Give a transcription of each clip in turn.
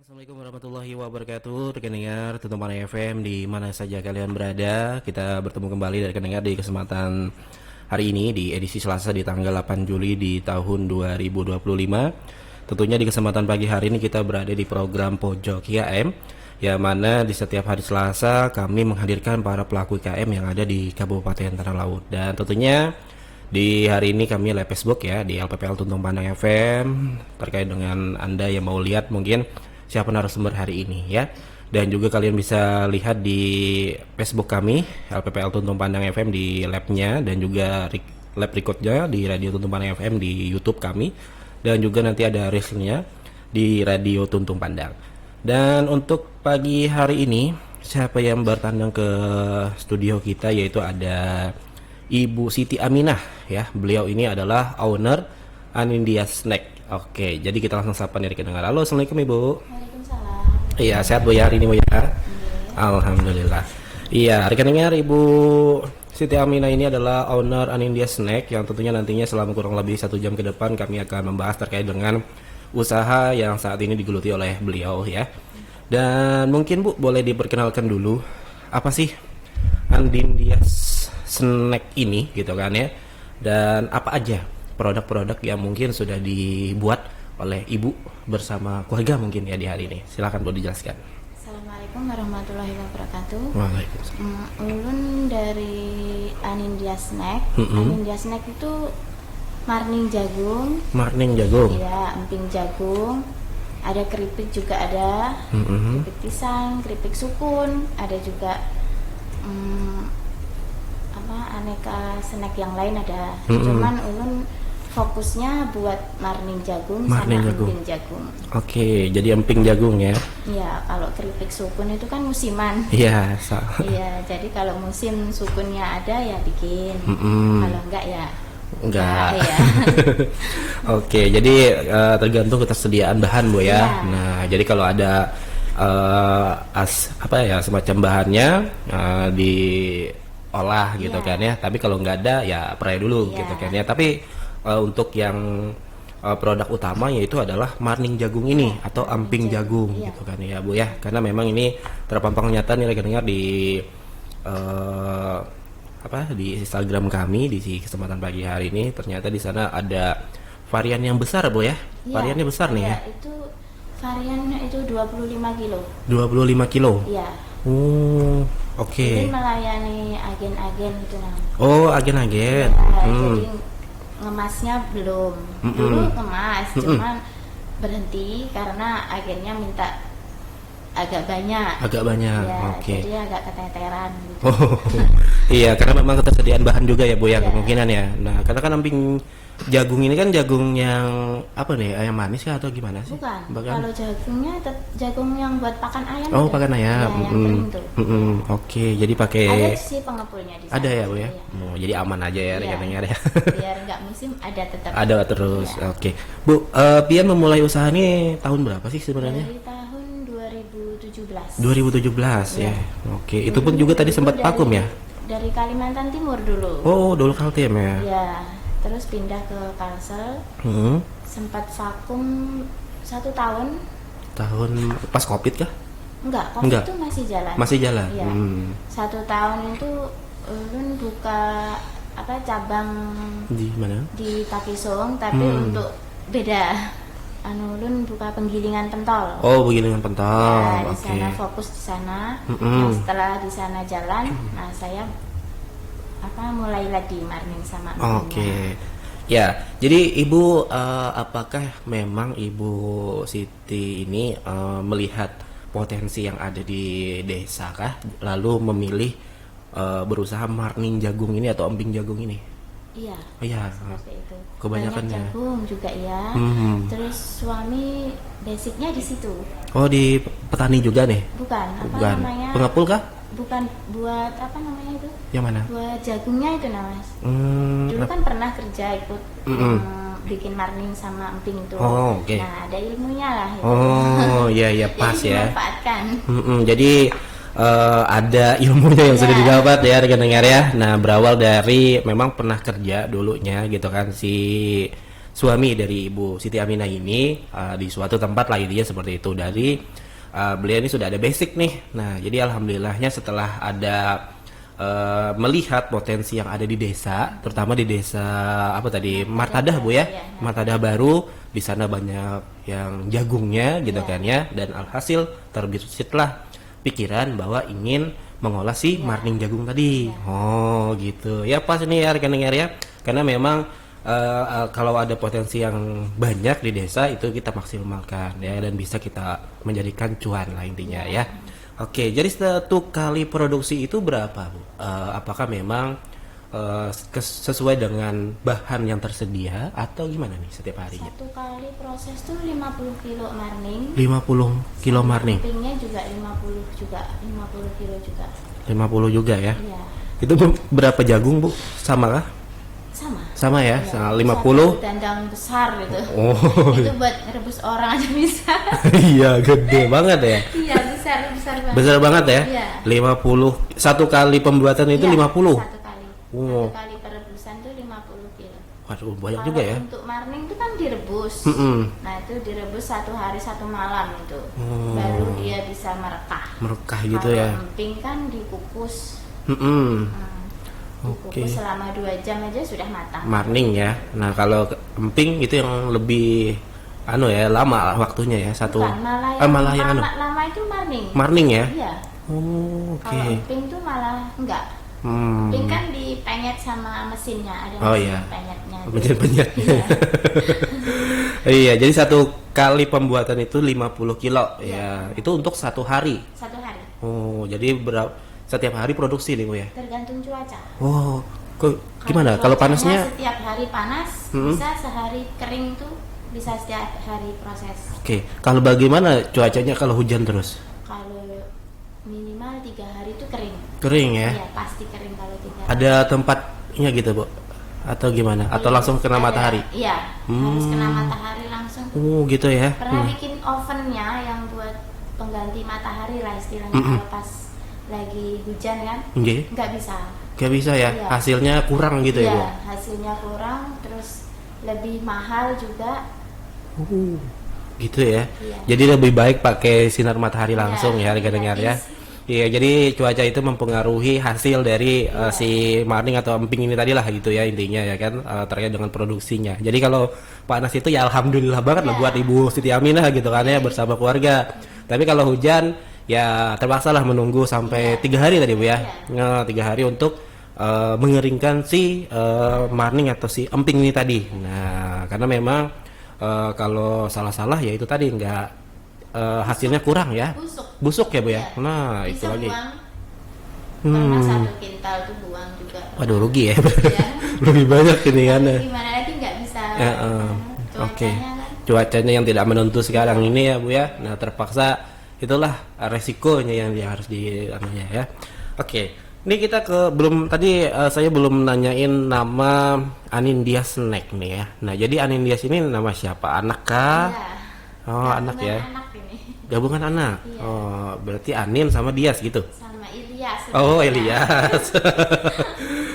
Assalamualaikum warahmatullahi wabarakatuh. Rekan dengar Tuntuman FM di mana saja kalian berada. Kita bertemu kembali dari rekan dengar di kesempatan hari ini di edisi Selasa di tanggal 8 Juli di tahun 2025. Tentunya di kesempatan pagi hari ini kita berada di program Pojok IKM, yang mana di setiap hari Selasa kami menghadirkan para pelaku IKM yang ada di Kabupaten Tanah Laut. Dan tentunya di hari ini kami live Facebook ya di LPPL Tuntung Pandang FM terkait dengan Anda yang mau lihat mungkin siapa narasumber hari ini ya. Dan juga kalian bisa lihat di Facebook kami LPPL Tuntung Pandang FM di labnya, dan juga lab recordnya di Radio Tuntung Pandang FM di YouTube kami, dan juga nanti ada reelsnya di Radio Tuntung Pandang. Dan untuk pagi hari ini siapa yang bertandang ke studio kita, yaitu ada Ibu Siti Aminah ya. Beliau ini adalah owner Anindya Snack. Oke, jadi kita langsung sapa nih rekan dengar. Halo, assalamualaikum Ibu. Waalaikumsalam. Iya, sehat Bu ya hari ini Bu ya? Alhamdulillah. Iya, rekan dengar, Ibu Siti Aminah ini adalah owner Anindya Snack, yang tentunya nantinya selama kurang lebih 1 jam ke depan kami akan membahas terkait dengan usaha yang saat ini digeluti oleh beliau ya. Dan mungkin Bu boleh diperkenalkan dulu apa sih Anindya Snack ini gitu kan ya, dan apa aja produk-produk yang mungkin sudah dibuat oleh Ibu bersama keluarga mungkin ya di hari ini. Silakan Bu dijelaskan. Assalamualaikum warahmatullahi wabarakatuh. Waalaikumsalam. Ulun dari Anindya Snack. Anindya Snack itu marning jagung. Marning jagung. Iya, emping jagung. Ada keripik juga ada. Keripik pisang, keripik sukun, ada juga aneka snack yang lain ada. Cuman ulun fokusnya buat marning jagung sama emping jagung. Oke, jadi emping jagung ya. Iya, kalau keripik sukun itu kan musiman. Iya, Iya, jadi kalau musim sukunnya ada ya bikin. Kalau enggak ya enggak. Ya. Oke, jadi tergantung ketersediaan bahan Bu ya. Iya. Nah, jadi kalau ada semacam bahannya diolah gitu Iya. kan ya. Tapi kalau nggak ada ya pray dulu Iya. gitu kan ya. Tapi untuk yang produk utama yaitu adalah marning jagung ini atau emping jagung Iya. gitu kan ya Bu ya. Karena memang ini terpampang nyata nih rekan-rekan di di Instagram kami di kesempatan pagi hari ini. Ternyata di sana ada varian yang besar Bu ya. Iya, Variannya besar nih ya. Itu variannya itu 25 kilo. 25 kilo. Iya. Oke. Jadi melayani agen-agen itu namanya. Oh, agen-agen. Ya, jadi ngemasnya belum. Dulu ngemas, cuman berhenti karena agennya minta agak banyak. Agak banyak. Ya, Oke. jadi agak keteteran gitu. Oh, iya, karena memang ketersediaan bahan juga ya Bu ya, Iya. kemungkinan ya. Nah, karena kan emping jagung ini kan jagung yang apa nih? Yang manis kah atau gimana sih? Bukan. Bahkan Kalau jagungnya jagung yang buat pakan ayam. oh, itu. pakan ayam. Ya, yang kering tuh. Oke, jadi pakai Ada sih pengepulnya di sana. ada ya Bu ya. Iya. Oh, jadi aman aja ya Iya. rekan-rekan ya. Biar nggak musim ada tetap. Ada terus. Iya. Oke. Bu, Pian memulai usaha ini tahun berapa sih sebenarnya? Dari tahun 2017. 2017 ya. Iya. Oke, itu pun juga tadi sempat vakum ya. Dari Kalimantan Timur dulu. Oh, dulu Kaltim ya. Ya, terus pindah ke Kalsel. Hmm. Sempat vakum 1 tahun. Tahun pas Covid kah? Enggak, Covid Enggak. itu masih jalan. Masih jalan. Iya. 1 tahun itu ulun buka cabang Di mana? di Takisong, tapi untuk beda. Ulun buka penggilingan pentol. Oh, begini dengan pentol. Ya, di Oke. sana fokus di sana. Nah, setelah di sana jalan, nah saya mulai lagi marning sama Oke. Ya, jadi Ibu apakah memang Ibu Siti ini melihat potensi yang ada di desa kah, lalu memilih berusaha marning jagung ini atau emping jagung ini? Iya. Iya. Seperti itu. Kebanyakan Banyak ya. jagung juga ya. Terus suami basicnya di situ. Oh, di petani juga nih? Bukan. Apa Bukan. namanya? Pengepul kah? Bukan, buat apa namanya itu? Yang mana? Buat jagungnya itu Mas. Dulu kan pernah kerja ikut bikin marning sama emping itu. Oh, oke. Nah, ada ilmunya lah. Itu. Oh, iya pas Jadi ya. dimanfaatkan. Jadi ada ilmunya yang sudah didapat ya rekan dengar ya. Nah, berawal dari memang pernah kerja dulunya gitu kan si suami dari Ibu Siti Aminah ini di suatu tempat lah intinya seperti itu. Dari beliau ini sudah ada basic nih. Nah, jadi alhamdulillahnya setelah ada melihat potensi yang ada di desa, terutama di desa apa tadi Martadah Bu ya, Martadah baru, di sana banyak yang jagungnya gitu kan ya, dan alhasil terbitlah pikiran bahwa ingin mengolah si marning jagung tadi. Oh gitu ya, pas ini ya rekan-rekan ya, karena memang kalau ada potensi yang banyak di desa itu kita maksimalkan ya, dan bisa kita menjadikan cuan lah intinya ya. Oke, jadi satu kali produksi itu berapa Bu? Apakah memang sesuai dengan bahan yang tersedia atau gimana nih setiap harinya? Satu kali proses tuh 50 kilo marning. 50 kilo marning. Sampingnya juga 50 kilo juga. 50 juga ya? Iya. Itu berapa jagung Bu? Sama kah? Sama ya? Iya. 50 dandang besar gitu. Oh. Itu buat rebus orang aja bisa. Iya, gede banget ya. Iya, besar banget. Besar banget ya? Iya. 50. Satu kali pembuatan itu Iya, 50. Satu kali. Oh. Satu kali perebusan tuh 50 kilo. Waduh, banyak Kalau juga ya. untuk marning itu kan direbus. Nah, itu direbus 1 hari 1 malam itu. Baru dia bisa merekah. Merekah gitu Kalau ya. emping kan dikukus. Oke. Dikukus selama 2 jam aja sudah matang. Marning ya. Nah, kalau emping itu yang lebih lama lah waktunya ya. Bukan, malah yang lama itu marning. Marning ya? Iya. Oh, oke. Kalau emping tuh malah enggak. Emping kan dipenyet sama mesinnya, ada mesin penyetnya. Penyet-penyetnya. Iya. Iya, jadi satu kali pembuatan itu 50 kilo ya. Itu untuk 1 hari. 1 hari. Oh, jadi setiap hari produksi nih Bu ya? Tergantung cuaca. Oh, gimana? Kalau panasnya? Setiap hari panas, bisa sehari kering tuh, bisa setiap hari proses. Oke, kalau bagaimana cuacanya kalau hujan terus? Kalau minimal 3 hari itu kering. Kering ya? Iya, pasti kering kalau 3 hari. Ada tempatnya gitu Bu? Atau gimana? Atau langsung kena matahari? Iya, harus kena matahari langsung. Oh gitu ya? Pernah bikin ovennya yang buat pengganti matahari lah istilahnya, kalau pas lagi hujan kan, nggak bisa. Nggak bisa ya? Iya. Hasilnya kurang gitu ya Bu? Iya, hasilnya kurang, terus lebih mahal juga. Gitu ya? Iya. Jadi lebih baik pakai sinar matahari langsung ya, dengar ya? gratis. Iya, jadi cuaca itu mempengaruhi hasil dari si marning atau emping ini tadi lah gitu ya intinya ya kan, terkait dengan produksinya. Jadi kalau panas itu ya alhamdulillah banget lah buat Ibu Siti Aminah gitu kan ya, bersama keluarga. Tapi kalau hujan ya terpaksa lah menunggu sampai 3 hari tadi Bu ya. Nah, 3 hari untuk mengeringkan si marning atau si emping ini tadi. Nah, karena memang kalau salah-salah ya itu tadi nggak hasilnya kurang ya. Busuk ya Bu ya. Nah, itu Bisa lagi. Pernah 1 kintal tuh buang juga. Waduh, rugi ya. Iya. Lebih banyak ini kan. Gimana lagi nggak bisa. Oke. Cuacanya kan. Cuacanya yang tidak menentu sekarang ini ya Bu ya. Nah, terpaksa itulah resikonya yang harus dianunya ya. Oke. Ini kita saya belum nanyain nama Anindya Snack nih ya. Nah, jadi Anindya ini nama siapa? Anak kah? Iya. Oh, anak ya. Anak ini. Gabungan anak. Iya. Oh, berarti Anin sama Dias gitu. Sama Ilyas. Oh, Elias.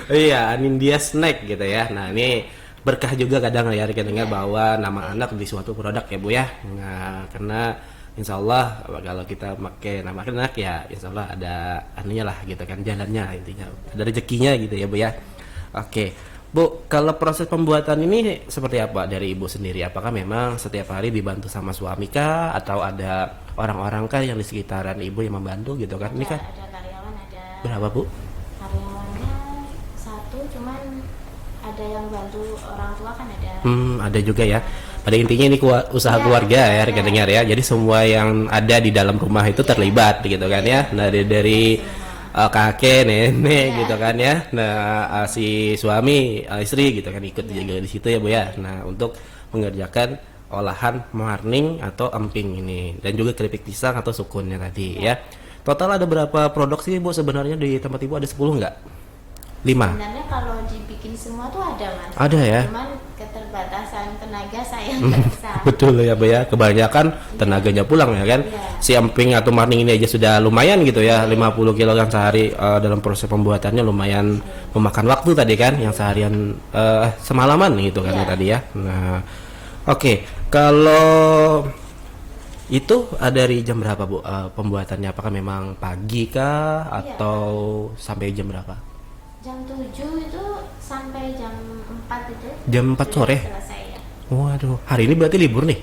Iya, Anindya Snack gitu ya. Nah, ini berkah juga kadang ya kita dengar bahwa nama anak di suatu produk ya Bu ya. Nah, karena insya Allah kalau kita pakai nama anak ya insya Allah ada anunya lah gitu kan, jalannya intinya. Ada rezekinya gitu ya Bu ya. Oke. Bu, kalau proses pembuatan ini seperti apa dari Ibu sendiri? Apakah memang setiap hari dibantu sama suami kah? Atau ada orang-orang kah yang di sekitaran Ibu yang membantu gitu kan? Ini kan Ada karyawan, ada. berapa Bu? Karyawannya 1, cuman ada yang bantu orang tua kan ada. Ada juga ya. Pada intinya ini usaha keluarga ya, rekan dengar ya. Jadi semua yang ada di dalam rumah itu terlibat gitu kan ya. Nah, dari kakek, nenek gitu kan ya. Nah, si suami, istri gitu kan ikut juga di situ ya Bu ya. Nah, untuk mengerjakan olahan marning atau emping ini dan juga keripik pisang atau sukunnya tadi ya. Total ada berapa produk sih Bu sebenarnya di tempat Ibu? Ada 10 nggak? 5? Sebenarnya kalau dibikin semua tuh ada Mas. Ada ya? Cuman keterbatasan tenaga saya nggak bisa. Betul ya Bu ya, kebanyakan tenaganya pulang ya kan. Iya. Si emping atau marning ini aja sudah lumayan gitu ya, 50 kg sehari dalam proses pembuatannya lumayan memakan waktu tadi kan, yang seharian semalaman gitu kan Iya. tadi ya. Nah, oke, kalau itu dari jam berapa Bu pembuatannya? Apakah memang pagi kah atau sampai jam berapa? Jam 7 itu sampai jam 4 itu. Jam 4 sudah sore? Selesai ya. Waduh, hari ini berarti libur nih?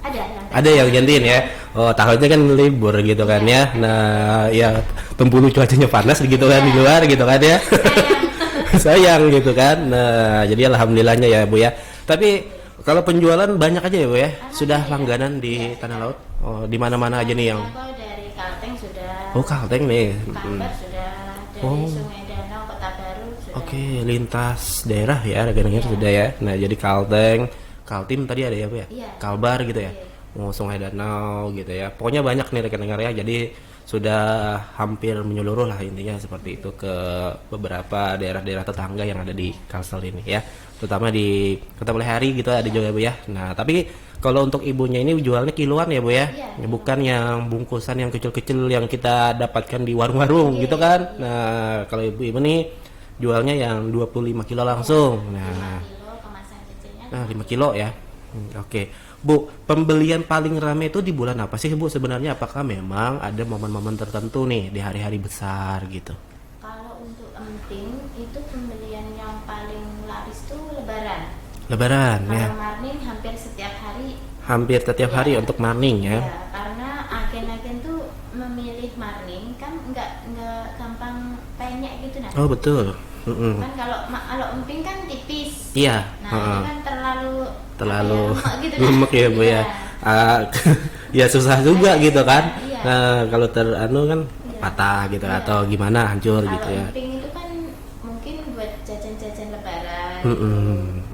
Ada Ada yang yang gantiin ya. Oh, tahunnya kan libur gitu kan ya. Nah, ya Bengkulu cuacanya panas gitu kan di luar gitu kan ya. Sayang gitu kan. Nah, jadi alhamdulillahnya ya Bu ya. Tapi kalau penjualan banyak aja ya Bu ya. Sudah langganan di Tanah Laut. Oh, di mana-mana aja nih yang. Aku dari Kalteng sudah. Oh, Kalteng nih. Kalbar sudah, dari Oh. Sungai Danau, Kota Baru sudah. Oke, lintas daerah ya, rekan-rekan sudah ya. Nah, jadi Kalteng, Kaltim tadi ada ya Bu ya? Iya. Kalbar gitu ya. Oh, Sungai Danau gitu ya. Pokoknya banyak nih rekan-rekan ya. Jadi sudah hampir menyeluruh lah intinya seperti itu ke beberapa daerah-daerah tetangga yang ada di Kalsel ini ya. Terutama di Kota Pelihari gitu ada juga Bu ya. Nah, tapi kalau untuk ibunya ini jualnya kiloan ya Bu ya. Iya. Bukan yang bungkusan yang kecil-kecil yang kita dapatkan di warung-warung gitu kan. Nah, kalau ibu-ibu nih jualnya yang 25 kilo langsung. Nah, 5 kilo kemasan kecilnya. 5 kilo ya. Oke. Bu, pembelian paling ramai itu di bulan apa sih Bu sebenarnya? Apakah memang ada momen-momen tertentu nih di hari-hari besar gitu? Kalau untuk emping itu pembelian yang paling laris tuh Lebaran. Lebaran ya. Kalau marning hampir setiap hari. Hampir setiap hari untuk marning ya. Ya, karena agen-agen tuh memilih marning kan nggak gampang penyek gitu nah. Oh, betul. Kan kalau emping kan tipis. Iya. Nah, ini kan terlalu lemak gitu nah. lemak ya Bu ya. Iya. Ya susah juga gitu kan. Iya. Nah, kalau kan Iya. patah gitu Iya. atau gimana hancur Kalau gitu ya. emping itu kan mungkin buat jajan-jajan Lebaran.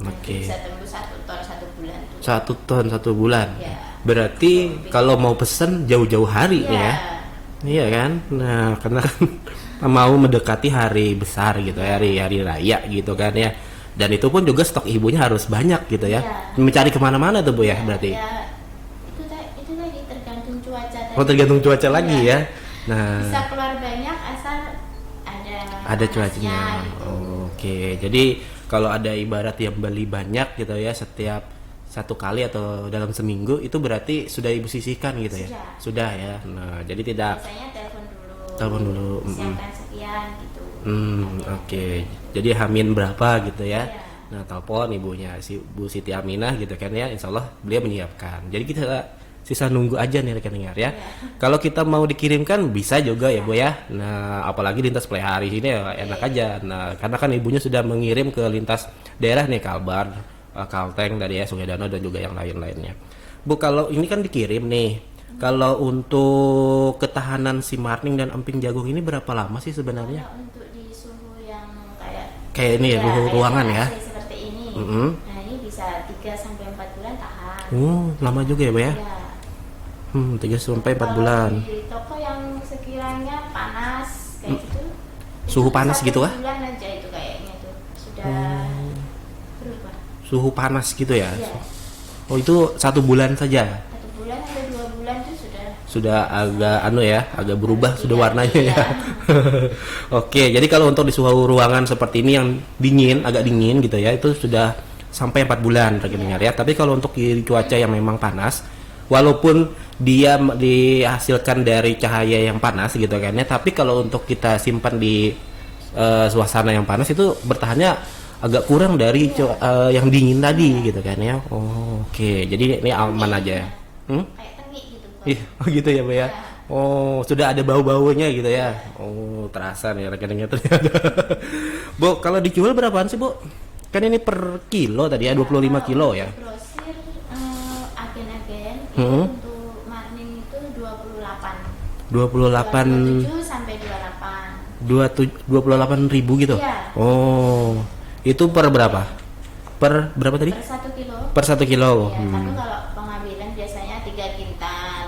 Oke. Bisa tembus 1 ton 1 bulan tuh. 1 ton 1 bulan. Ya. Berarti kalau mau pesen jauh-jauh hari nih ya. Iya kan? Nah, karena kan mau mendekati hari besar gitu, hari raya gitu kan ya. Dan itu pun juga stok ibunya harus banyak gitu ya. Iya. Mencari kemana-mana tuh Bu ya berarti. Ya, itu lagi tergantung cuaca tadi. Oh, tergantung cuaca lagi Iya. ya. Nah, Bisa keluar banyak asal ada cuacanya. gitu. Oke, jadi kalau ada ibarat yang beli banyak gitu ya setiap satu kali atau dalam seminggu itu berarti sudah ibu sisihkan gitu ya. Sudah ya. Nah, jadi tidak. Biasanya telepon Telepon dulu. Siapkan sekian gitu. Oke. Jadi Hamin berapa gitu ya. Iya. Nah, telepon ibunya si Bu Siti Aminah gitu kan ya. Insya Allah beliau menyiapkan. Jadi kita sisa nunggu aja nih rekan dengar ya. Kalau kita mau dikirimkan bisa juga ya Bu ya. Nah, apalagi lintas Pelihari ini ya enak aja. Nah, karena kan ibunya sudah mengirim ke lintas daerah nih Kalbar, Kalteng tadi ya, Sungai Danau dan juga yang lain-lainnya. Bu, kalau ini kan dikirim nih. Kalau untuk ketahanan si marning dan emping jagung ini berapa lama sih sebenarnya? Kalau untuk di suhu yang kayak Ini ya, suhu kayak ruangan ya. AC seperti ini. Nah, ini bisa 3 sampai 4 bulan tahan. Lama juga ya Bu ya? Ya. 3 sampai 4 Kalau bulan. di toko yang sekiranya panas kayak gitu. Suhu itu panas 1 gitu kah? bulan aja itu kayaknya tuh sudah berubah. Suhu panas gitu ya? Iya. Oh, itu 1 bulan saja. 1 bulan atau 2 bulan tuh Sudah agak agak berubah sudah Iya, warnanya iya. ya. Oke, jadi kalau untuk di suhu ruangan seperti ini yang dingin, agak dingin gitu ya, itu sudah sampai 4 bulan rekan dengar ya. Tapi kalau untuk di cuaca yang memang panas, walaupun dia dihasilkan dari cahaya yang panas gitu kan ya, tapi kalau untuk kita simpan di suasana yang panas itu bertahannya agak kurang dari yang dingin tadi gitu kan ya. Oh, oke. Jadi ini aman aja. kayak tengik gitu. Iya, oh gitu ya Bu ya. Oh, sudah ada bau-baunya gitu ya. Oh, terasa nih rekeningnya ternyata. Bu, kalau dijual berapaan sih Bu? Kan ini per kilo tadi ya, 25 kilo ya. Grosir agen-agen itu Hmm. untuk marning itu 28. 28 27 sampai 28. 28.000 gitu. Iya. Oh, itu per berapa? Per berapa tadi? Per 1 kilo. Per 1 kilo. Ya, tapi kalau pengambilan biasanya 3 kintal.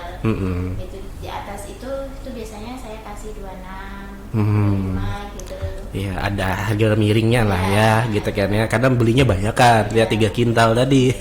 Itu di atas itu biasanya saya kasih 26, 25 gitu. Iya, ada harga miringnya lah ya, gitu kan ya. Karena belinya banyak kan, lihat 3 kintal tadi.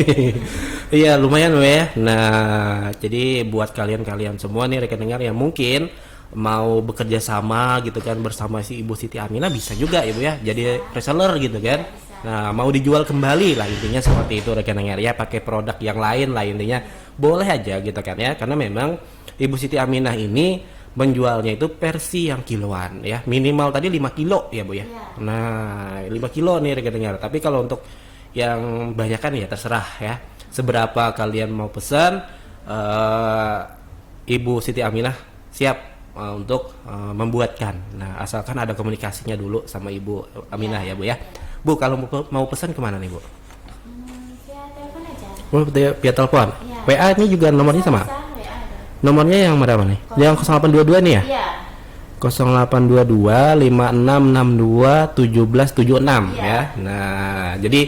Iya, lumayan loh ya. Nah, jadi buat kalian-kalian semua nih rekan dengar yang mungkin mau bekerja sama gitu kan bersama si Ibu Siti Aminah bisa juga Ibu ya. Jadi reseller gitu kan. Nah, mau dijual kembali lah intinya seperti itu rekan dengar ya, pakai produk yang lain lah intinya. Boleh aja gitu kan ya. Karena memang Ibu Siti Aminah ini menjualnya itu versi yang kiloan ya, minimal tadi 5 kilo ya Bu ya. Nah 5 kilo nih rekan dengar, tapi kalau untuk yang banyak kan ya terserah ya, seberapa kalian mau pesan. Ibu Siti Aminah siap untuk membuatkan. Nah asalkan ada komunikasinya dulu sama Ibu Aminah ya Bu ya. Bu kalau mau pesan kemana nih Bu? Via telepon aja. Oh via telepon. Ya. WA ini juga nomornya sama? Bisa, WA ada. Nomornya yang berapa nih? Yang 0822 nih ya? Iya. 0822 5662 1776 Iya. ya. Nah, jadi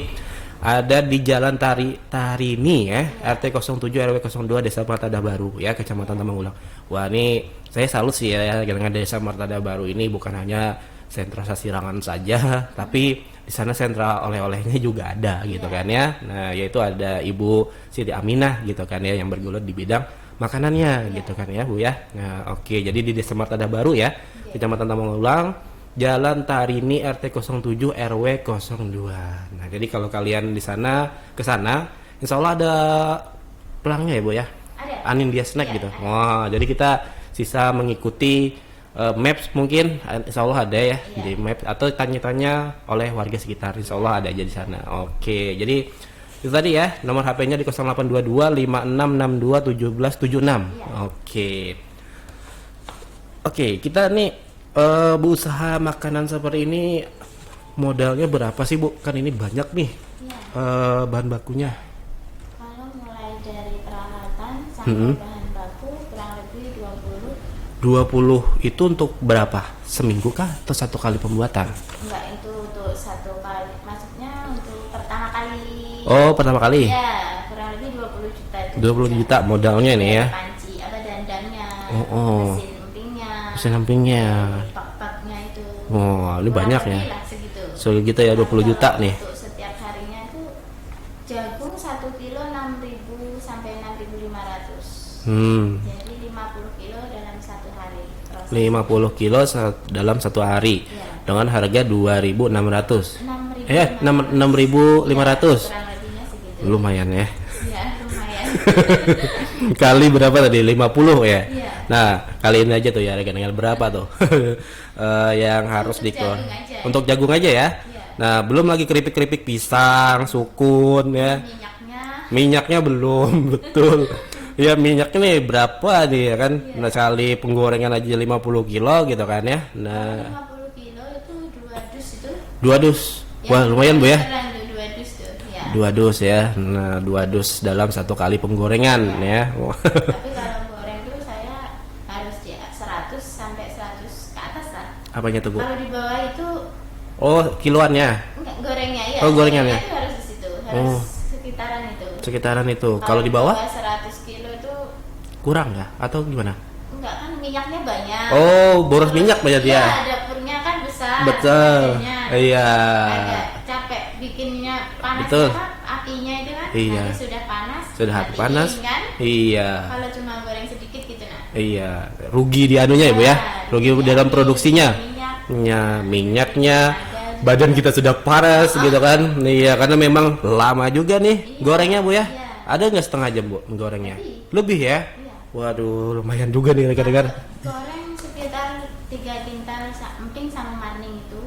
ada di Jalan Tarini ya, RT 07 RW 02 Desa Martada Baru ya, Kecamatan Temanggung. Wah, ini saya salut sih ya dengan Desa Martada Baru ini bukan hanya sentra sasirangan saja, tapi di sana sentra oleh-olehnya juga ada gitu kan ya. Nah, yaitu ada Ibu Siti Aminah gitu kan ya yang bergelut di bidang makanannya gitu kan ya Bu ya. Nah oke, jadi di Desa Martada Baru ya, Kecamatan Temanggung, Jalan Tarini RT 07 RW 02. Nah jadi kalau kalian di sana ke sana, insya Allah ada pelangnya ya Bu ya, Ada. Anindya Snack gitu. Wah jadi kita sisa mengikuti maps mungkin, insya Allah ada ya di maps, atau tanya-tanya oleh warga sekitar, insya Allah ada aja di sana. Oke, jadi itu tadi ya, nomor HP-nya di 0822 5662 1776. Oke, kita nih berusaha makanan seperti ini modalnya berapa sih Bu? Kan ini banyak nih bahan bakunya. Kalau mulai dari peralatan sampai bahan baku kurang lebih 20 itu untuk berapa? Seminggu kah atau satu kali pembuatan? enggak, itu untuk satu kali, maksudnya untuk pertama kali. Oh, pertama kali. Ya, kurang lebih 20 juta itu. 20 juta modalnya nih ya. Panci, apa dandannya, mesin empingnya, Mesin empingnya. pak-paknya itu. Oh, ini Kurang banyak lebih ya. lah segitu. Segitu ya 20 juta nih. Untuk setiap harinya itu jagung 1 kilo 6.000 sampai 6.500. Jadi 50 kilo dalam satu hari. Proses. 50 kilo dalam satu hari dengan harga 2.600. 6.500. Kurang lebihnya segitu. Lumayan ya. Ya, lumayan. Kali berapa tadi? 50 ya. Iya. Nah, kali ini aja tuh ya rekan-rekan berapa tuh yang harus Untuk jagung aja. untuk jagung aja ya. Nah, belum lagi keripik-keripik pisang, sukun ya. Minyaknya belum, betul. Ya minyaknya nih berapa nih ya kan? Nah, sekali penggorengan aja 50 kilo gitu kan ya. Nah, 50 kilo itu 2 dus itu. 2 dus. Wah, lumayan Bu ya. 2 dus tuh, ya. 2 dus ya. Nah, 2 dus dalam satu kali penggorengan ya. Tapi kalau goreng tuh saya harus di 100 sampai 100 ke atas lah. Apanya tuh Bu? Kalau di bawah itu Oh, kiloannya. enggak, gorengnya ya. Oh, gorengannya. Itu harus di situ, harus sekitaran itu. Sekitaran itu. Kalau di bawah 100 kilo itu kurang ya atau gimana? enggak, kan minyaknya banyak. Oh, boros minyak banyak Iya, ya. dapurnya kan besar. Betul. Mesinnya. Iya. Agak capek bikinnya panas. Betul. Kan, apinya itu kan Iya. nanti sudah panas. Sudah matiin panas. kan. Iya. Kalau cuma goreng sedikit gitu nah. Iya, rugi di anunya ya Bu ya. Rugi dalam produksinya. Minyak. Ya, minyaknya, badan kita sudah panas gitu kan. Iya, karena memang lama juga nih gorengnya Bu ya. Ada nggak setengah jam Bu gorengnya? Lebih ya? Waduh, lumayan juga nih rekan-rekan. Goreng sekitar 3 kintal emping sama marning itu.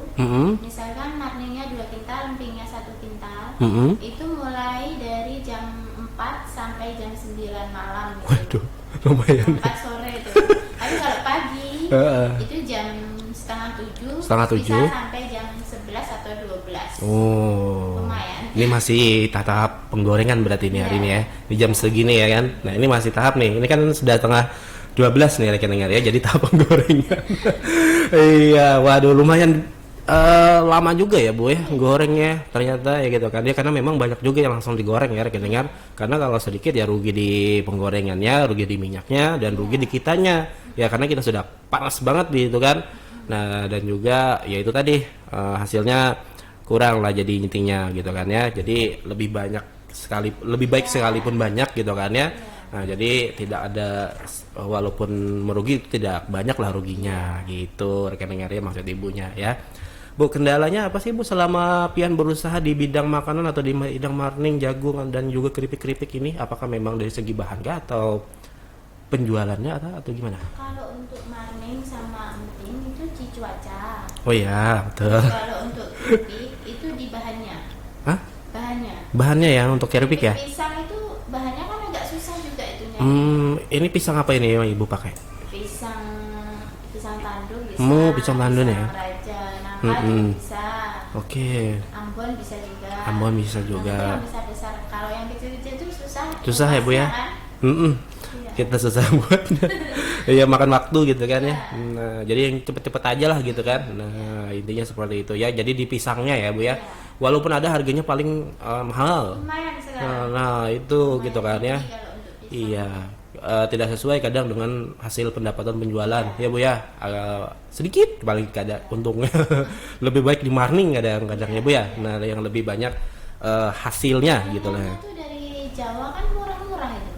Misalkan marningnya 2 kintal, empingnya 1 kintal. Itu mulai dari jam 4 sampai jam 9 malam gitu. Waduh, lumayan. 4 sore itu. Tapi kalau pagi itu jam setengah 7 bisa sampai jam 11 atau 12. Oh. Lumayan. Ini masih tahap penggorengan berarti ini hari ini ya. Di jam segini ya kan. Nah, ini masih tahap nih. Ini kan sudah tengah 12 nih rekan-rekan ya. Jadi tahap penggorengan. Iya, waduh lumayan lama juga ya Bu ya gorengnya ternyata ya gitu kan ya, karena memang banyak juga yang langsung digoreng ya rekan-rekan, karena kalau sedikit ya rugi di penggorengannya, rugi di minyaknya, dan rugi di kitanya ya, karena kita sudah panas banget gitu kan. Nah, dan juga ya itu tadi hasilnya kurang lah jadi intinya gitu kan ya. Jadi lebih baik sekalipun banyak gitu kan ya. Nah, jadi tidak ada, walaupun merugi tidak banyak lah ruginya gitu rekan dengarnya, maksud ibunya ya. Bu, kendalanya apa sih Bu selama pian berusaha di bidang makanan atau di bidang marning, jagung dan juga keripik-keripik ini? Apakah memang dari segi bahan kah atau penjualannya atau gimana? Kalau untuk marning sama emping itu di cuaca. Oh iya, betul. Kalau untuk keripik itu di bahannya. Hah? Bahannya. Bahannya ya untuk keripik ya? Pisang itu bahannya kan agak susah juga itunya. Ini pisang apa ini yang Ibu pakai? Pisang tanduk bisa. Pisang tanduk ya. Raja, nangka juga bisa. Oke. Ambon bisa juga. Ambon bisa juga. Tapi yang besar-besar. Kalau yang kecil-kecil itu susah. Susah ya Bu ya? Kan? Iya. Kita susah buatnya. Iya, makan waktu gitu kan ya. Nah, jadi yang cepet-cepet aja lah gitu kan. Nah, intinya seperti itu ya. Jadi di pisangnya ya Bu ya. Walaupun ada harganya paling mahal. Lumayan sekarang. Nah, itu Lumayan gitu kan ya. tinggi kalau untuk pisang. Iya, tidak sesuai kadang dengan hasil pendapatan penjualan ya Bu ya. Sedikit paling kadang untungnya. Lebih baik di marning kadang-kadang ya Bu ya. Nah, yang lebih banyak hasilnya gitu lah. Itu dari Jawa kan murah-murah itu.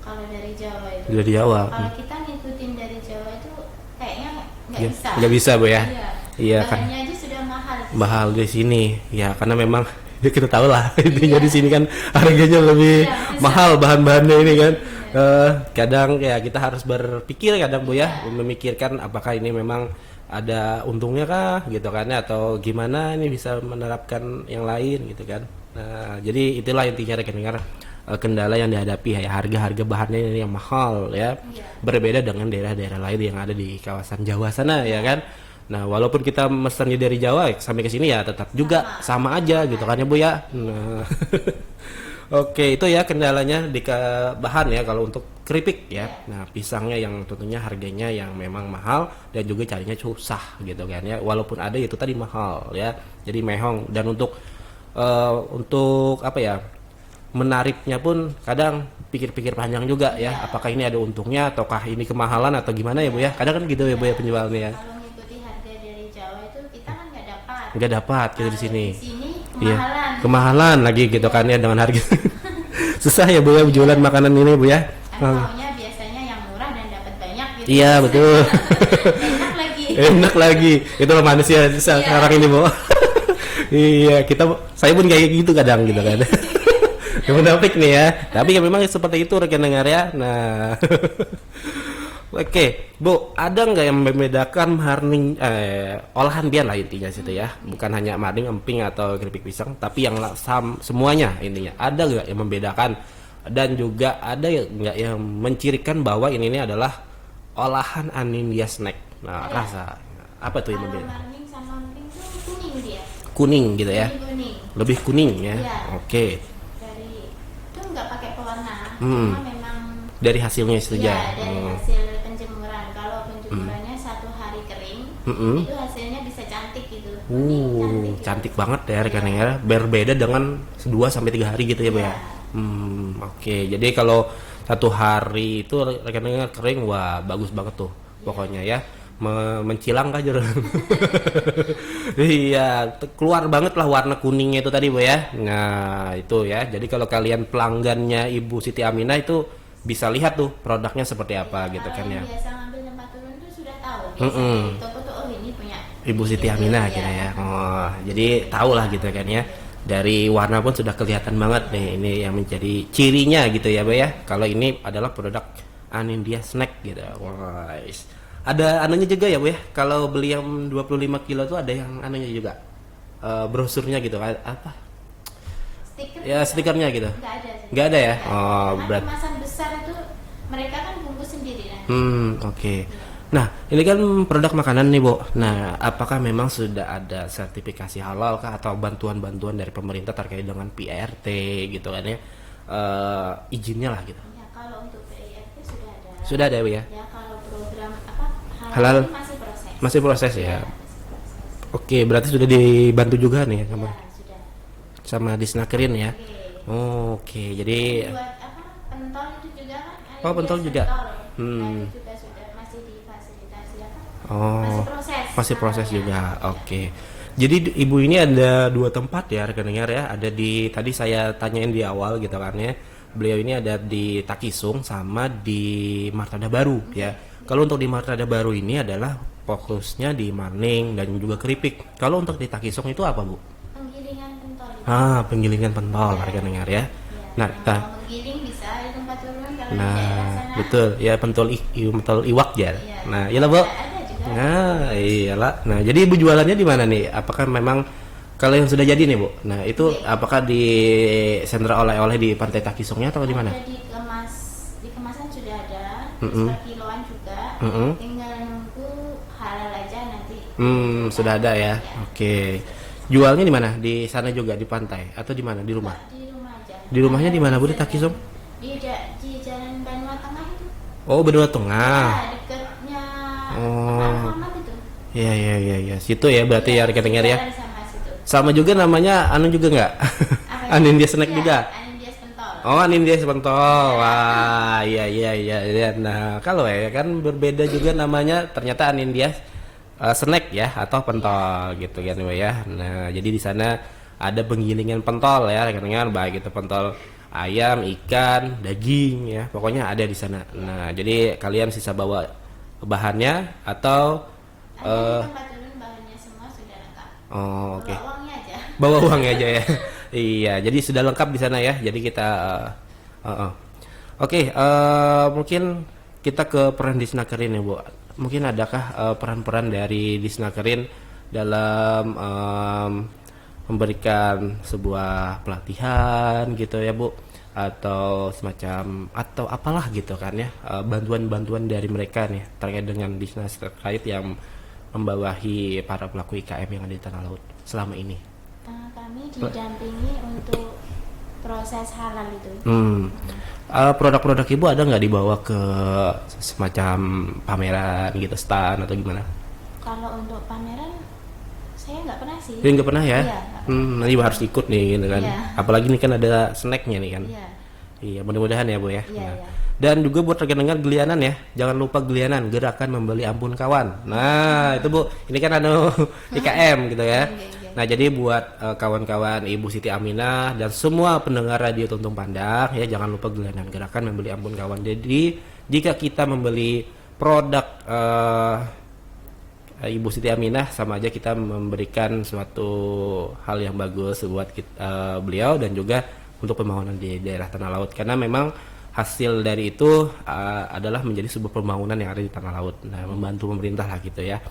Kalau dari Jawa itu. Dari Jawa. Kalau kita ngikutin dari Jawa itu kayaknya nggak Ya, bisa. nggak bisa Bu ya. Iya. Kan. Bahannya aja sudah mahal. Mahal di sini ya, karena memang ya kita tahu lah intinya di sini kan harganya lebih mahal bahan-bahannya ini kan. Kadang ya kita harus berpikir kadang Bu ya, memikirkan apakah ini memang ada untungnya kah gitu kan ya, atau gimana ini bisa menerapkan yang lain gitu kan. Nah, jadi itulah intinya rekan dengar, kendala yang dihadapi ya, harga-harga bahannya ini yang mahal ya. Berbeda dengan daerah-daerah lain yang ada di kawasan Jawa sana ya kan. Nah, walaupun kita mesennya dari Jawa sampai ke sini ya tetap juga sama aja gitu kan ya Bu ya. Nah. Oke, itu ya kendalanya di bahan ya kalau untuk keripik ya. Nah, pisangnya yang tentunya harganya yang memang mahal dan juga carinya susah gitu kan ya. Walaupun ada itu tadi mahal ya. Jadi mehong, dan untuk apa ya? Menariknya pun kadang pikir-pikir panjang juga ya. Apakah ini ada untungnya ataukah ini kemahalan atau gimana ya Bu ya? Kadang kan gitu ya Bu ya penjualnya ya. Kalau ngikuti harga dari Jawa itu kita kan nggak dapat. Nggak dapat gitu di sini. Di sini Iya, kemahalan. kemahalan lagi gitu kan ya dengan harga. Susah ya Bu ya jualan makanan ini Bu ya. Kan maunya biasanya yang murah dan dapat banyak gitu. Iya betul. Enak lagi. Enak lagi. Itu manusia sekarang ini Bu. Iya, saya pun kayak gitu kadang gitu kan. Munafik nih ya. Tapi ya memang seperti itu rekan dengar ya. Nah. Oke, Bu, ada nggak yang membedakan marning olahan bian lah intinya situ ya, bukan hanya marning, emping atau keripik pisang, tapi yang semuanya intinya. Ada nggak yang membedakan, dan juga ada nggak yang mencirikan bahwa ini adalah olahan Anindya snack? Nah, rasa apa tuh yang Kalau membedakan? marning sama emping tuh kuning dia. Kuning gitu ya, Kuning. lebih kuning ya. Iya. Oke, Dari itu nggak pakai pewarna, Hmm. cuma memang dari hasilnya itu ya aja. dari hasil penjemuran. Kalau penjemurannya 1 hari kering, itu hasilnya bisa cantik gitu. Kuning, Cantik banget ya rekan ya. Berbeda dengan 2 sampai 3 hari gitu ya, Bu ya. Iya. Oke. Jadi kalau 1 hari itu rekan kering, wah bagus banget tuh pokoknya ya. Mencilang kah jeruk? Iya, keluar banget lah warna kuningnya itu tadi Bu ya. Nah, itu ya. Jadi kalau kalian pelanggannya Ibu Siti Aminah itu bisa lihat tuh produknya seperti apa gitu kan ya. Yang biasa ngambil tempat turun tuh sudah tahu. Biasanya di toko tuh oh ini punya Ibu Siti Aminah gitu, kira ya. Oh, jadi tahu lah gitu kan ya. Dari warna pun sudah kelihatan banget nih, ini yang menjadi cirinya gitu ya, Bu ya. Kalau ini adalah produk Anindya snack gitu. Wah. Ada anunya juga ya, Bu ya. Kalau beli yang 25 kilo tuh ada yang anunya juga. Brosurnya gitu. Apa? stiker. Ya, stikernya gitu. Nggak ada. Sih. Nggak ada ya? Nggak ada. Oh, Karena berat. kemasan besar itu mereka kan bungkus sendiri kan. Oke. Nah, ini kan produk makanan nih, Bu. Nah, apakah memang sudah ada sertifikasi halal kah atau bantuan-bantuan dari pemerintah terkait dengan PRT gitu kan ya? Izinnya lah gitu. Ya kalau untuk PIRT sudah ada. Sudah ada, Bu ya? Ya kalau program apa Halal ini masih proses. Masih proses ya. Ya, masih proses. Oke, berarti sudah dibantu juga nih Ya, sama sudah. sama Disnakerin ya. Oke. Oke, jadi Buat apa? Pentol itu juga kan? Oh, pentol juga. Pentol. Hmm. Nah, itu juga sudah masih difasilitasi apa? Oh, masih proses. masih proses namanya. juga. Oke. Jadi ibu ini ada dua tempat ya rekan dengar ya. Ada di tadi saya tanyain di awal gitu kan ya. Beliau ini ada di Takisung sama di Martada Baru ya. Kalau untuk di Martada Baru ini adalah fokusnya di maning dan juga keripik. Kalau untuk di Takisung itu apa, Bu? Penggilingan pentol. Penggilingan pentol rekan dengar ya. Ya, Nah, kita kalau menggiling bisa di tempat turun kalau di nah daerah sana. betul ya pentol iwak ya. Iya. Nah, iyalah, Bu. Ada juga. Nah, iyalah. Nah, jadi ibu jualannya di mana nih? Apakah memang kalau yang sudah jadi nih, Bu? Nah, itu apakah di sentra oleh-oleh di Pantai Takisungnya atau di mana? Ada di kemasan sudah ada, Mm-mm. per kiloan juga. Mm-mm. Tinggal nunggu halal aja nanti. Sudah ada ya. Oke. Jualnya di mana? Di sana juga di pantai atau di mana? Di rumah? Di rumah aja. Di rumahnya di mana, Bu? Di Takisung? Di Jalan Banua Tengah itu. Oh, Benua Tengah. Ya, dekatnya Oh. Alfamart itu. Iya. Situ ya berarti ya rekan dengar ya. Jalan sama situ. Sama juga namanya anu juga nggak? Apa itu? Anindia snack Iya, juga. Anindia pentol. Oh, Anindia pentol. Wah, iya. Nah, kalau ya kan berbeda juga namanya ternyata Anindia snack ya atau pentol gitu kan ya. Nah, jadi di sana ada penggilingan pentol ya rekan-rekan, baik itu pentol ayam, ikan, daging ya. Pokoknya ada di sana. Nah, jadi kalian sisa bawa bahannya atau Ada di tempat turun bahannya semua sudah lengkap. oh, oke. Bawa uangnya aja. Bawa uangnya aja ya. Iya, jadi sudah lengkap di sana ya. Jadi kita Oke, mungkin kita ke peran Disnakerin ya, Bu. Mungkin adakah peran-peran dari Disnakerin dalam memberikan sebuah pelatihan gitu ya, Bu, atau semacam atau apalah gitu kan ya, bantuan-bantuan dari mereka nih terkait dengan Disnas terkait yang membawahi para pelaku IKM yang ada di Tanah Laut selama ini. Kami didampingi untuk proses halal itu. Produk-produk ibu ada nggak dibawa ke semacam pameran gitu, stand atau gimana? Kalau untuk pameran saya nggak pernah sih. Jadi nggak pernah ya? Iya, Nanti ibu harus ikut nih gitu kan. Iya. Apalagi ini kan ada snacknya nih kan. Iya. Iya, mudah-mudahan ya, Bu ya. Iya, Nah. iya. Dan juga buat rekan dengar Gelianan ya, jangan lupa Gelianan, gerakan membeli ampun kawan. Nah, itu Bu, ini kan IKM gitu ya. Iya. Nah, jadi buat kawan-kawan Ibu Siti Aminah dan semua pendengar radio Tuntung Pandang ya, jangan lupa Gelianan, gerakan membeli ampun kawan. Jadi, jika kita membeli produk Ibu Siti Aminah, sama aja kita memberikan suatu hal yang bagus buat kita, beliau dan juga untuk pembangunan di daerah Tanah Laut, karena memang hasil dari itu adalah menjadi sebuah pembangunan yang ada di Tanah Laut. Nah, membantu pemerintah lah gitu ya.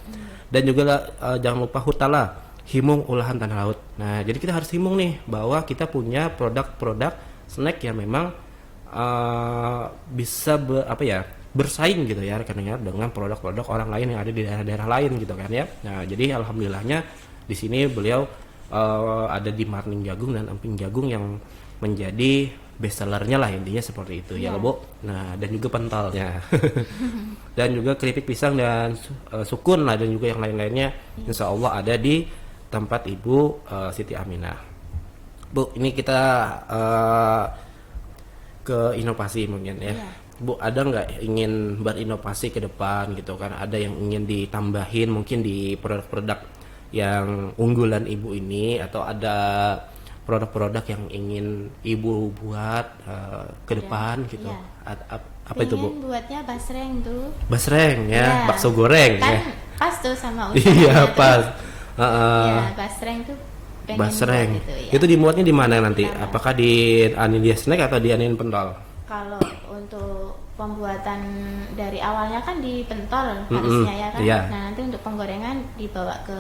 Dan juga jangan lupa Hutala, himung olahan Tanah Laut. Nah, jadi kita harus himung nih bahwa kita punya produk-produk snack yang memang bisa bersaing gitu ya rekan-rekan dengan produk-produk orang lain yang ada di daerah-daerah lain gitu kan ya. Nah, jadi alhamdulillahnya di sini beliau ada di marning jagung dan emping jagung yang menjadi best sellernya lah, intinya seperti itu ya, Bu. Nah, dan juga pentolnya dan juga keripik pisang dan sukun lah, dan juga yang lain-lainnya insya Allah ada di tempat Ibu Siti Aminah. Bu, ini kita ke inovasi mungkin ya. Bu, ada nggak ingin berinovasi ke depan gitu kan? Ada yang ingin ditambahin mungkin di produk-produk yang unggulan Ibu ini, atau ada produk-produk yang ingin Ibu buat ke depan gitu? Iya. Apa itu, Bu? Pengen buatnya basreng tuh. Basreng ya, Iya. bakso goreng Kan ya. pas tuh sama usahanya Iya, tuh. pas. Ya, basreng tuh pengen Basreng. buat gitu, ya. Itu dimuatnya di mana nanti? Kenapa? Apakah di Anindia Snack atau di Anin Pentol? Kalau untuk pembuatan dari awalnya kan di pentol harusnya ya kan. Iya. Nah, nanti untuk penggorengan dibawa ke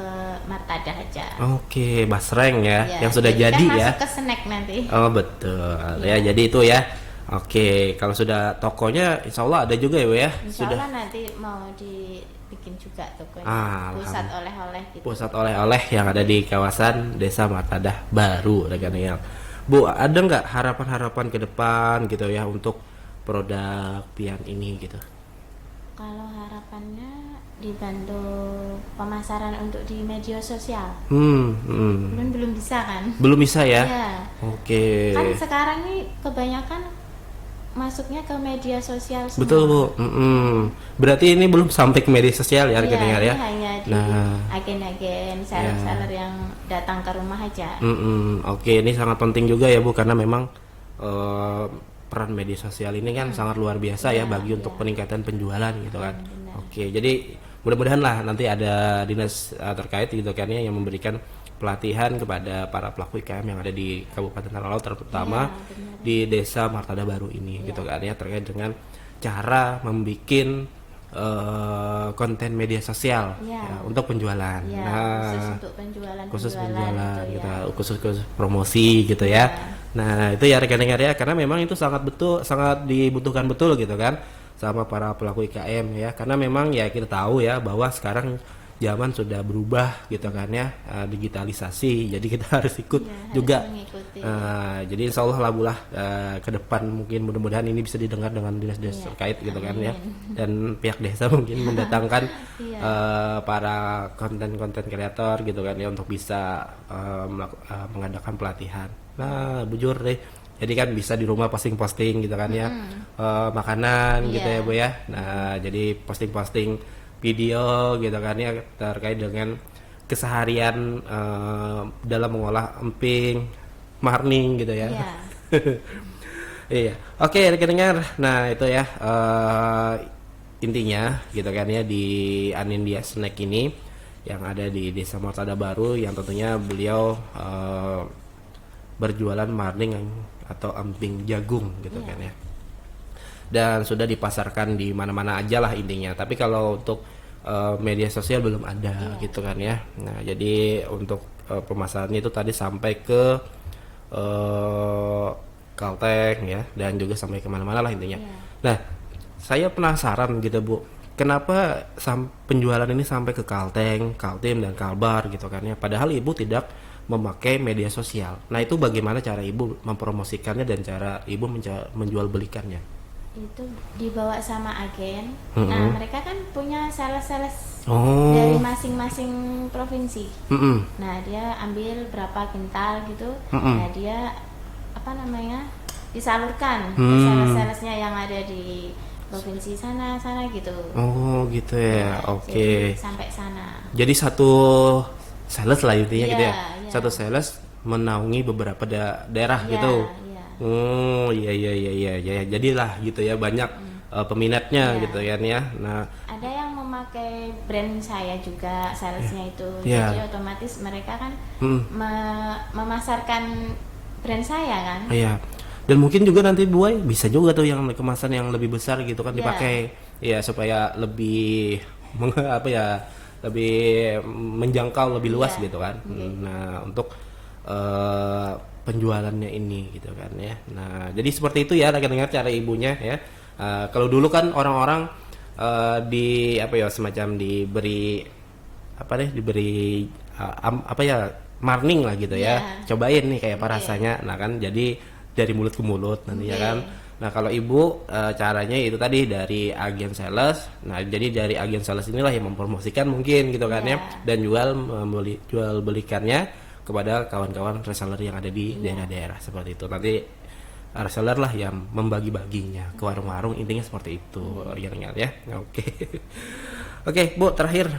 martada aja. Oke, basreng ya, Iya, yang sudah jadi kan ya. masuk ke snack nanti. Oh betul, ya jadi itu ya. Oke, kalau sudah tokonya, insya Allah ada juga ya, Bu ya. Insya Sudah Allah nanti mau dibikin juga tokonya. Pusat Alhamdulillah. oleh-oleh gitu. Pusat oleh-oleh yang ada di kawasan Desa Martadah Baru, rekan-rekan. Bu, ada nggak harapan-harapan ke depan gitu ya untuk produk pian ini gitu? Kalau harapannya dibantu pemasaran untuk di media sosial. Belum bisa kan? Belum bisa ya? Iya. Oke. Kan sekarang nih kebanyakan masuknya ke media sosial semua. Betul Bu. Berarti ini belum sampai ke media sosial ya, rekan dengar ya. Ini hanya di agen-agen seller-seller yang datang ke rumah aja. Oke, ini sangat penting juga ya Bu, karena memang peran media sosial ini kan sangat luar biasa ya bagi untuk peningkatan penjualan gitu kan. Oke, jadi mudah-mudahan lah nanti ada dinas terkait gitu kan ya yang memberikan pelatihan kepada para pelaku UKM yang ada di Kabupaten Tanah Lot, terutama di Desa Martada Baru ini gitu kan ya, terkait dengan cara membuat konten media sosial untuk penjualan. Khusus penjualan gitu kita khusus promosi gitu ya. Nah, itu ya rekan dengar ya, karena memang itu sangat dibutuhkan betul gitu kan sama para pelaku UKM ya, karena memang ya kita tahu ya bahwa sekarang zaman sudah berubah gitu kan ya, digitalisasi, jadi kita harus ikut juga. Jadi insya Allah lah ke depan mungkin mudah-mudahan ini bisa didengar dengan dinas-dinas terkait gitu kan ya, dan pihak desa mungkin mendatangkan para konten-konten kreator gitu kan ya untuk bisa mengadakan pelatihan. Nah, bujur deh. Jadi kan bisa di rumah posting-posting gitu kan ya, makanan gitu ya Bu ya. Nah, jadi posting-posting video gitu kan ya terkait dengan keseharian dalam mengolah emping, marning gitu ya. Iya. Oke, rekan dengar. Nah, itu ya intinya gitu kan ya di Anindya Snack ini yang ada di Desa Martada Baru, yang tentunya beliau berjualan marning atau emping jagung gitu kan ya. Dan sudah dipasarkan di mana-mana aja lah intinya. Tapi kalau untuk media sosial belum ada gitu kan ya. Nah, jadi untuk pemasarannya itu tadi sampai ke Kalteng ya, dan juga sampai kemana-mana lah intinya. Nah, saya penasaran gitu Bu, kenapa penjualan ini sampai ke Kalteng, Kaltim dan Kalbar gitu kan ya. Padahal Ibu tidak memakai media sosial. Nah, itu bagaimana cara Ibu mempromosikannya dan cara Ibu menjual belikannya? Itu dibawa sama agen. Nah, mereka kan punya sales-sales dari masing-masing provinsi. Nah, dia ambil berapa kintal gitu. Nah, dia disalurkan ke sales-salesnya yang ada di provinsi sana gitu. Oh, gitu ya. Oke. Sampai sana. Jadi satu sales lah intinya gitu ya. Satu sales menaungi beberapa daerah gitu. Oh, iya. Jadilah gitu ya banyak peminatnya gitu kan ya. Nah, ada yang memakai brand saya juga salesnya itu. Jadi otomatis mereka kan memasarkan brand saya kan. Iya. Dan mungkin juga nanti Buai bisa juga tuh yang kemasan yang lebih besar gitu kan dipakai ya supaya lebih lebih menjangkau lebih luas gitu kan. Nah, untuk penjualannya ini gitu kan ya. Nah, jadi seperti itu ya rekan dengar cara ibunya ya. Kalau dulu kan orang-orang semacam diberi marning lah gitu ya. Cobain nih kayak apa rasanya. Nah, kan jadi dari mulut ke mulut nanti ya kan. Nah, kalau Ibu caranya itu tadi dari agen sales. Nah, jadi dari agen sales inilah yang mempromosikan mungkin gitu kan ya, dan jual belikannya kepada kawan-kawan reseller yang ada di daerah-daerah seperti itu. Nanti reseller lah yang membagi-baginya ke warung-warung, intinya seperti itu ya. Oke. Oke, Bu, terakhir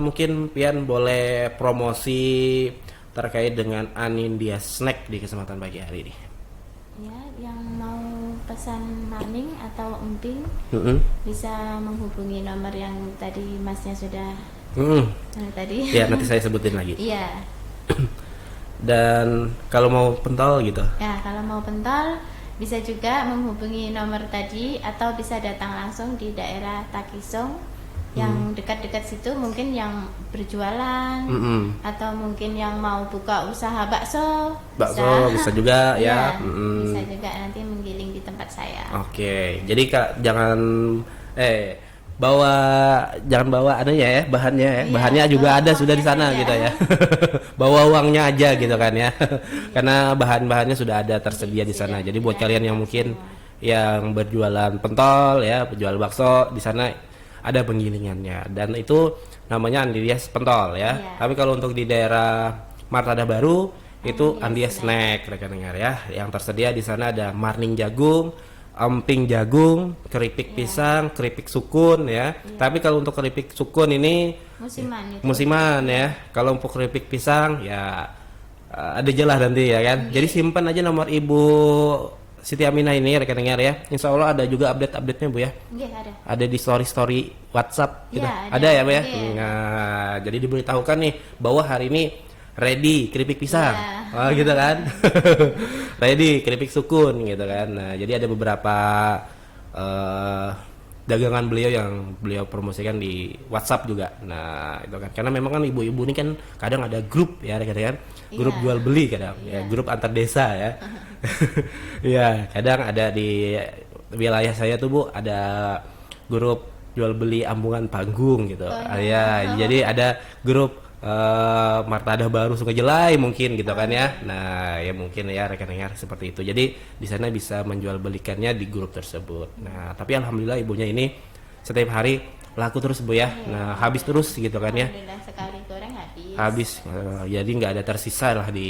mungkin Pian boleh promosi terkait dengan Anindya Snack di kesempatan pagi hari ini. Ya, yang mau pesan marning atau emping bisa menghubungi nomor yang tadi Masnya sudah tadi. Ya, nanti saya sebutin lagi. Iya. Dan kalau mau pentol gitu? Ya, kalau mau pentol bisa juga menghubungi nomor tadi atau bisa datang langsung di daerah Takisong yang dekat-dekat situ, mungkin yang berjualan atau mungkin yang mau buka usaha bakso bisa juga ya. Bisa juga nanti menggiling di tempat saya. Oke, jadi Kak jangan bawa adanya ya, bahannya ya. Bahannya juga ada sudah di sana gitu ya. Bawa uangnya aja gitu kan ya. Karena bahan-bahannya sudah ada tersedia di sana. Jadi buat kalian yang mungkin yang berjualan pentol ya, penjual bakso, di sana ada penggilingannya dan itu namanya Anindya Pentol ya. Tapi kalau untuk di daerah Martada Baru itu Anindya Snack rekan dengar ya. Yang tersedia di sana ada marning jagung, emping jagung, keripik pisang, keripik sukun ya. Tapi kalau untuk keripik sukun ini musiman ya. Kalau untuk keripik pisang ya ada jelas nanti ya kan. Jadi simpan aja nomor Ibu Siti Aminah ini rekan dengar ya. Insya Allah ada juga update-update-nya Bu ya. Iya ada. Ada di story WhatsApp gitu. Ya, ada ya Bu ya. Ada. Nah, jadi diberitahukan nih bahwa hari ini ready keripik pisang. Oh gitu kan. Ready keripik sukun gitu kan. Nah, jadi ada beberapa dagangan beliau yang beliau promosikan di WhatsApp juga. Nah, itu kan karena memang kan ibu-ibu ini kan kadang ada grup ya kan. Grup jual beli kadang ya, grup antar desa ya. Ya, kadang ada di wilayah saya tuh Bu ada grup jual beli ambungan panggung gitu. Jadi ada grup Martadah Baru Sungai Jelai mungkin gitu kan ya. Nah, ya mungkin ya rekan-rekan seperti itu. Jadi di sana bisa menjual belikannya di grup tersebut. Nah, tapi alhamdulillah ibunya ini setiap hari laku terus Bu ya. Nah, habis terus gitu kan ya. Alhamdulillah sekali goreng Habis. Jadi nggak ada tersisa lah di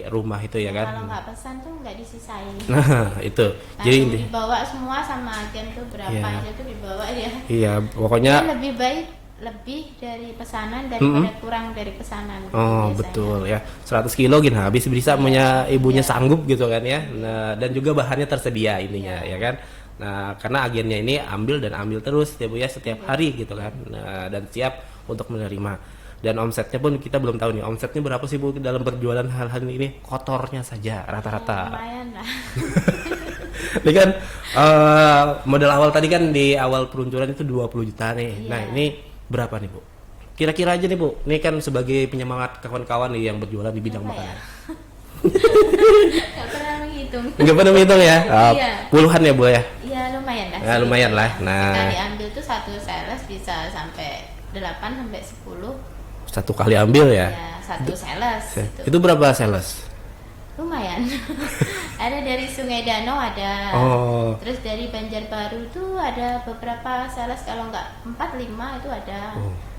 rumah itu ya kan. Kalau nggak pesan tuh nggak disisain. Nah, itu. Jadi dibawa semua sama agen tuh berapa aja tuh dibawa ya. Iya, pokoknya lebih baik lebih dari pesanan daripada kurang dari pesanan. Oh biasanya. Betul ya, 100 kilo gini habis bisa punya ibunya sanggup gitu kan ya. Nah, dan juga bahannya tersedia ininya ya kan. Nah, karena agennya ini ambil terus ya Bu ya setiap hari gitu kan. Nah, dan siap untuk menerima. Dan omsetnya pun kita belum tahu nih omsetnya berapa sih Bu dalam berjualan hal-hal ini, kotornya saja rata-rata. Lumayan lah. Ini kan modal awal tadi kan di awal peluncuran itu 20 juta nih. Nah, ini berapa nih Bu? Kira-kira aja nih Bu. Ini kan sebagai penyemangat kawan-kawan nih yang berjualan di bidang makanan. Gak pernah menghitung. Nggak pernah menghitung ya? Puluhan ya Bu ya? Iya lumayan lah. Ya, lumayan lah. Nah, sekali ambil tuh satu sales bisa sampai 8 sampai 10. Satu kali ambil ya? Ya satu sales. Itu berapa sales? Lumayan. Ada dari Sungai Danau ada. Terus dari Banjarbaru tuh ada beberapa sales, kalau nggak 4-5 itu ada.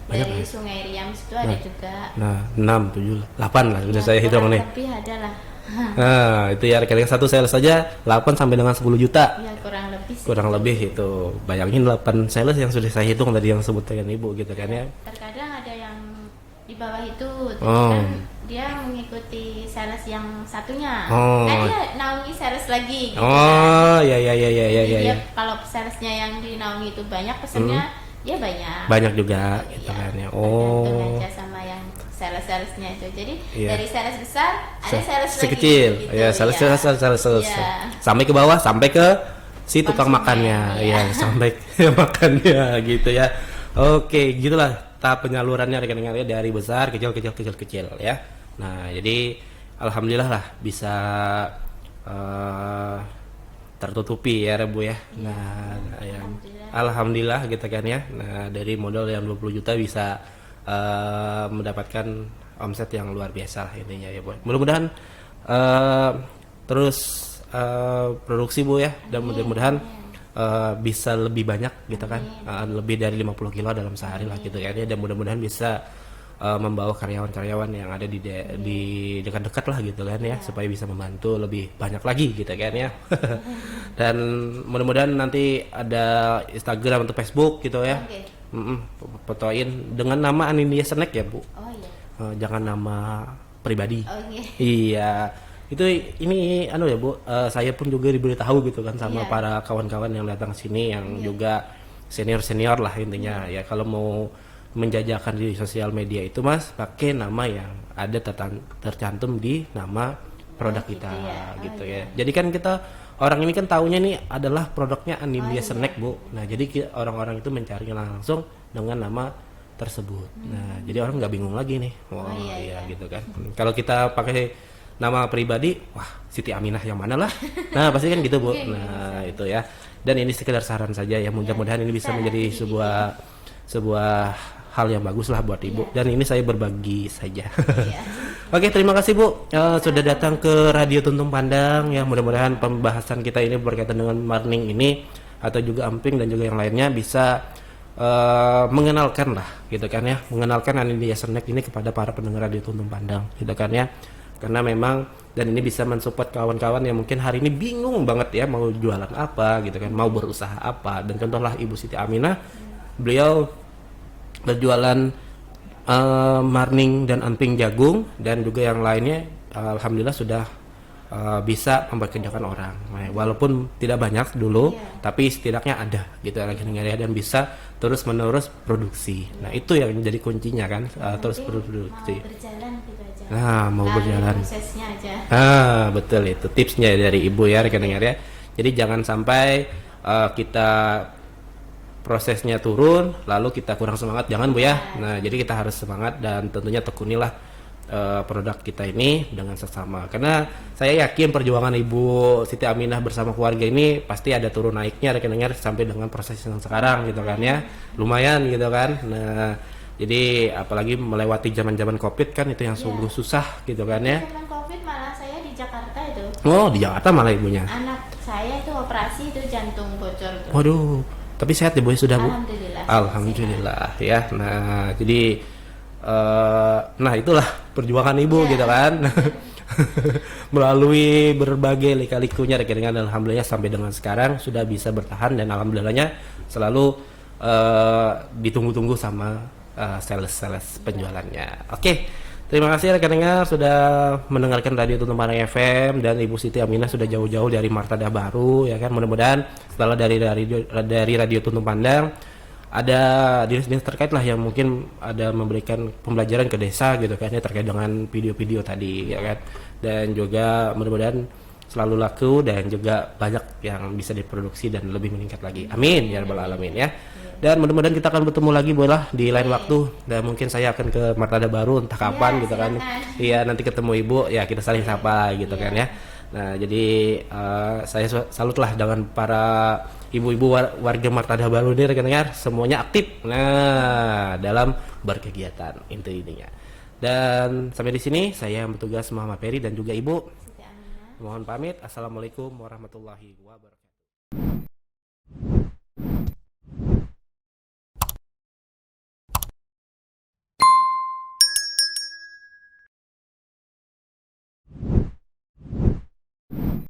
Dari Sungai Riam itu ada juga. Nah, 6, 7, 8 lah sudah saya hitung nih. Lebih ada lah. Nah, itu ya rekan-rekan satu sales saja 8 sampai dengan 10 juta. Ya, kurang lebih sih. Kurang lebih itu. Bayangin 8 sales yang sudah saya hitung tadi yang sebutkan Ibu gitu kan ya. Terkadang ada yang di bawah itu, kan dia mengikuti sales yang satunya. Nah, dia naungi sales lagi gitu kan. Ya. Kalau salesnya yang dinaungi itu banyak, pesannya ya banyak. Banyak juga gitu kan ya. Tergantung aja sama yang sales-salesnya itu. Jadi dari sales besar ada sales sekecil. Lagi, gitu, ya, sales. Sampai ke bawah, sampai ke si tukang makannya. Ya, sampai ke makannya gitu ya. Oke, gitulah tahap penyalurannya rekan-rekan ya, dari besar kecil ya. Nah, jadi alhamdulillah lah bisa tertutupi ya Bu ya. Nah, ya, alhamdulillah gitu kan ya. Nah, dari modal yang 20 juta bisa mendapatkan omset yang luar biasa lah intinya ya Bu. Mudah-mudahan terus produksi Bu ya, dan mudah-mudahan bisa lebih banyak gitu kan, lebih dari 50 kilo dalam sehari lah gitu kan ya, dan mudah-mudahan bisa membawa karyawan-karyawan yang ada di dekat-dekat lah gitu kan ya, supaya bisa membantu lebih banyak lagi gitu kan ya. Dan mudah-mudahan nanti ada Instagram atau Facebook gitu ya. Fotoin dengan nama Anindya Snack ya Bu. Jangan nama pribadi. Iya. Itu ini ya Bu, saya pun juga diberitahu gitu kan sama para kawan-kawan yang datang sini yang juga senior lah intinya ya, kalau mau menjajakan di sosial media itu Mas pakai nama yang ada tercantum di nama produk kita gitu ya. Jadi kan kita orang ini kan taunya nih adalah produknya Anindya Snack Bu. Nah, jadi orang-orang itu mencari langsung dengan nama tersebut. Nah, jadi orang nggak bingung lagi nih. Gitu kan. Kalau kita pakai nama pribadi, wah Siti Aminah yang mana lah. Nah, pasti kan gitu Bu. Nah, itu ya. Dan ini sekedar saran saja ya, mudah-mudahan ini bisa menjadi sebuah hal yang bagus lah buat Ibu. Dan ini saya berbagi saja. Oke, terima kasih Bu sudah datang ke Radio Tuntung Pandang ya. Mudah-mudahan pembahasan kita ini berkaitan dengan marning ini atau juga emping dan juga yang lainnya bisa mengenalkan lah gitu kan ya, mengenalkan Anindya Snack ini kepada para pendengar Radio Tuntung Pandang gitu kan ya. karena memang dan ini bisa mensupport kawan-kawan yang mungkin hari ini bingung banget ya mau jualan apa gitu kan, mau berusaha apa. Dan contohlah Ibu Siti Aminah, beliau berjualan marning dan emping jagung dan juga yang lainnya, alhamdulillah sudah bisa mempekerjakan orang, walaupun tidak banyak dulu, tapi setidaknya ada gitu dan bisa terus menerus produksi. Nah itu yang jadi kuncinya kan, terus produksi. Mau berjalan gitu aja. Mau berjalan. Prosesnya aja. Betul, itu tipsnya dari Ibu ya rekan dengar ya. Jadi jangan sampai kita prosesnya turun lalu kita kurang semangat, jangan Bu ya. Nah jadi kita harus semangat dan tentunya tekunilah produk kita ini dengan seksama, karena saya yakin perjuangan Ibu Siti Aminah bersama keluarga ini pasti ada turun naiknya rekan dengar sampai dengan proses yang sekarang gitu kan ya, lumayan gitu kan. Nah jadi apalagi melewati zaman-zaman Covid kan itu yang sungguh susah gitu kan ya. Zaman Covid malah saya di Jakarta itu. Oh di Jakarta malah ibunya. Anak saya itu operasi itu jantung bocor tuh. Waduh, tapi sehat ya Bu sudah Bu. Alhamdulillah. Alhamdulillah ya. Nah jadi nah itulah perjuangan Ibu gitu kan. Melalui berbagai lika-likunya rekan-rekan, alhamdulillah sampai dengan sekarang sudah bisa bertahan dan alhamdulillahnya selalu ditunggu-tunggu sama sales penjualannya. Oke, terima kasih rekan-rekan sudah mendengarkan Radio Tuntun Pandang FM, dan Ibu Siti Aminah sudah jauh-jauh dari Martadah Baru ya kan. Mudah-mudahan setelah dari Radio Tuntun Pandang ada dinas-dinas terkait lah yang mungkin ada memberikan pembelajaran ke desa gitu kan ya, terkait dengan video-video tadi ya kan, dan juga mudah-mudahan selalu laku dan juga banyak yang bisa diproduksi dan lebih meningkat lagi, amin ya rabbal alamin ya. Dan mudah-mudahan kita akan bertemu lagi boleh di lain waktu, dan mungkin saya akan ke Martadah Baru entah kapan gitu kan. Iya nanti ketemu Ibu ya, kita saling sapa gitu kan ya. Nah jadi saya salutlah dengan para ibu-ibu warga Martadah Baru ini rekan-rekan, semuanya aktif dalam berkegiatan intinya. Dan sampai di sini saya yang bertugas Muhammad Peri dan juga Ibu mohon pamit. Assalamualaikum warahmatullahi wabarakatuh.